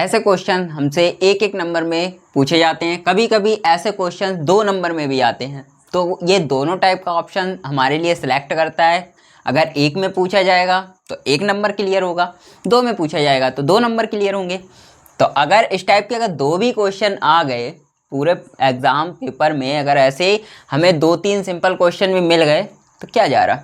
ऐसे क्वेश्चन हमसे एक एक नंबर में पूछे जाते हैं, कभी कभी ऐसे क्वेश्चन 2 नंबर में भी आते हैं। तो ये दोनों टाइप का ऑप्शन हमारे लिए सिलेक्ट करता है। अगर एक में पूछा जाएगा तो 1 नंबर क्लियर होगा, 2 में पूछा जाएगा तो 2 नंबर क्लियर होंगे। तो अगर इस टाइप के अगर 2 भी क्वेश्चन आ गए पूरे एग्ज़ाम पेपर में, अगर ऐसे हमें 2-3 सिंपल क्वेश्चन भी मिल गए तो क्या जा रहा।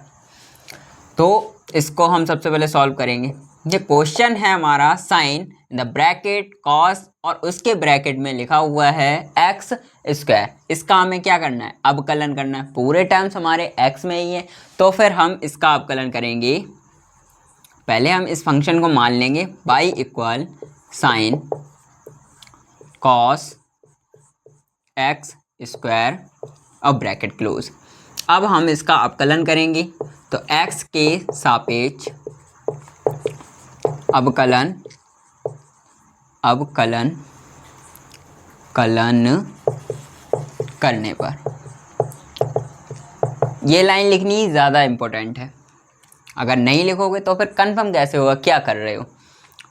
तो इसको हम सबसे पहले सॉल्व करेंगे। ये क्वेश्चन है हमारा sine in the bracket cos और उसके ब्रैकेट में लिखा हुआ है एक्स स्क्वायर। इसका हमें क्या करना है, अवकलन करना है। पूरे टर्म्स हमारे एक्स में ही है तो फिर हम इसका अवकलन करेंगे। पहले हम इस फंक्शन को मान लेंगे y equal sine cos x square और ब्रैकेट क्लोज। अब हम इसका अवकलन करेंगे तो x के सापेक्ष अवकलन करने पर, ये लाइन लिखनी ज़्यादा इम्पोर्टेंट है। अगर नहीं लिखोगे तो फिर कंफर्म कैसे होगा क्या कर रहे हो।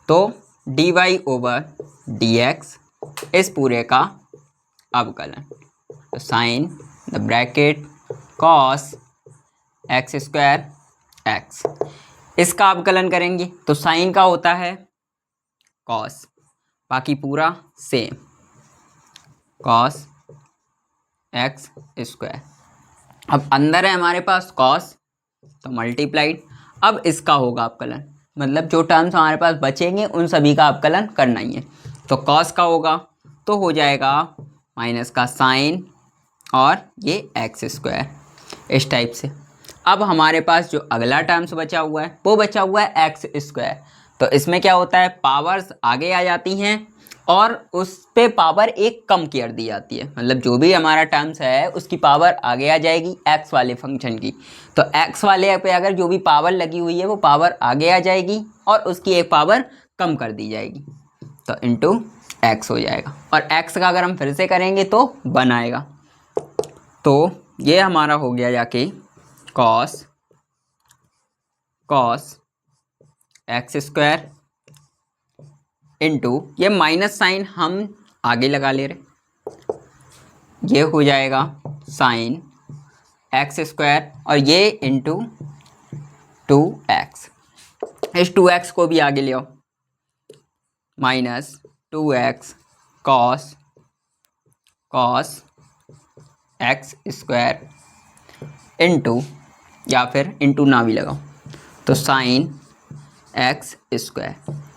तो dy ओवर dx इस पूरे का अवकलन, तो sine the bracket cos x square x, इसका अवकलन करेंगे तो साइन का होता है कॉस, बाकी पूरा सेम कॉस एक्स स्क्वायर। अब अंदर है हमारे पास कॉस तो मल्टीप्लाइड। अब इसका होगा अवकलन, मतलब जो टर्म्स हमारे पास बचेंगे उन सभी का अवकलन करना ही है। तो कॉस का होगा तो हो जाएगा माइनस का साइन और ये एक्स स्क्वायर, इस टाइप से। अब हमारे पास जो अगला टर्म्स बचा हुआ है वो बचा हुआ है एक्स स्क्वायर। तो इसमें क्या होता है, पावर्स आगे आ जाती हैं और उस पे पावर एक कम कर दी जाती है। मतलब जो भी हमारा टर्म्स है उसकी पावर आगे आ जाएगी एक्स वाले फंक्शन की। तो एक्स वाले पे अगर जो भी पावर लगी हुई है वो पावर आगे आ जाएगी और उसकी एक पावर कम कर दी जाएगी, तो इंटू एक्स हो जाएगा। और एक्स का अगर हम फिर से करेंगे तो 1 आएगा। तो ये हमारा हो गया जाके कॉस एक्स स्क्वायर इंटू ये माइनस साइन हम आगे लगा ले रहे, ये हो जाएगा साइन एक्स स्क्वायर और ये इंटू 2x। इस 2x को भी आगे ले आओ, minus 2x cos x square into, या फिर इंटू ना भी लगाओ तो साइन एक्स स्क्वायर।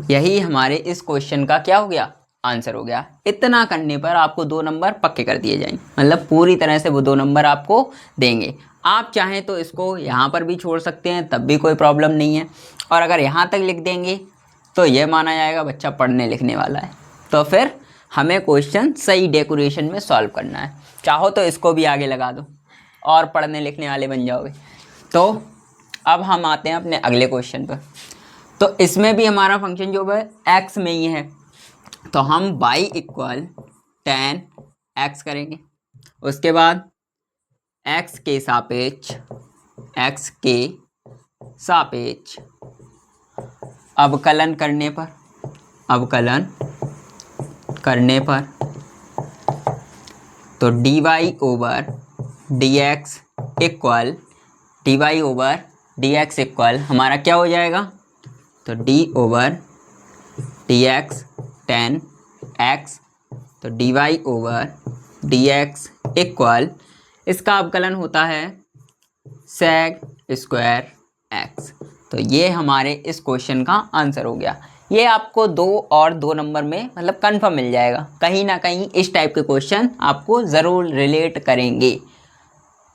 यही हमारे इस क्वेश्चन का क्या हो गया, आंसर हो गया। इतना करने पर आपको 2 नंबर पक्के कर दिए जाएंगे, मतलब पूरी तरह से वो 2 नंबर आपको देंगे। आप चाहें तो इसको यहाँ पर भी छोड़ सकते हैं, तब भी कोई प्रॉब्लम नहीं है। और अगर यहाँ तक लिख देंगे तो ये माना जाएगा बच्चा पढ़ने लिखने वाला है। तो फिर हमें क्वेश्चन सही डेकोरेशन में सॉल्व करना है। चाहो तो इसको भी आगे लगा दो और पढ़ने लिखने वाले बन जाओगे। तो अब हम आते हैं अपने अगले क्वेश्चन पर। तो इसमें भी हमारा फंक्शन जो है एक्स में ही है, तो हम y इक्वल tan x करेंगे। उसके बाद x के सापेक्ष अवकलन करने पर तो dy ओवर dx इक्वल हमारा क्या हो जाएगा, तो d over dx tan x, तो dy ओवर dx इक्वल इसका अवकलन होता है sec स्क्वायर x। तो ये हमारे इस क्वेश्चन का आंसर हो गया। ये आपको 2 और 2 नंबर में मतलब कन्फर्म मिल जाएगा। कहीं ना कहीं इस टाइप के क्वेश्चन आपको ज़रूर रिलेट करेंगे।